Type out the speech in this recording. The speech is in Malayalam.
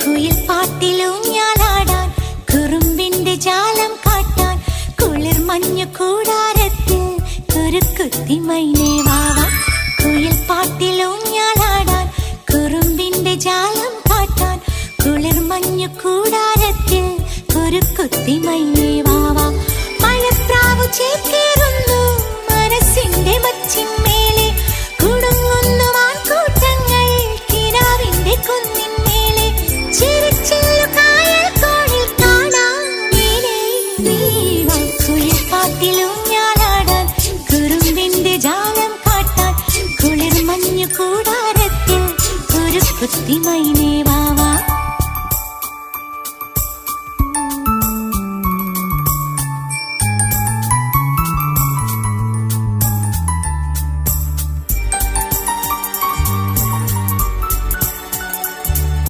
കുയിൽ പാട്ടിലൂഞ്ഞാലാടാൻ കുറുമ്പിന്റെ ജാലം കാട്ടാൻ കുളിർ മഞ്ഞു കൂടാരത്തിൽ കുരുക്കുത്തി മൈനേ വാവാ. കുയിൽ പാട്ടിലൂഞ്ഞാലാടാൻ കുറുമ്പിന്റെ ജാലം കാട്ടാൻ കുളിർ മഞ്ഞു കൂടാരത്തിൽ കുരുക്കുത്തി മൈനേ വാവാ. മഴപ്രാവു ചേർത്ത്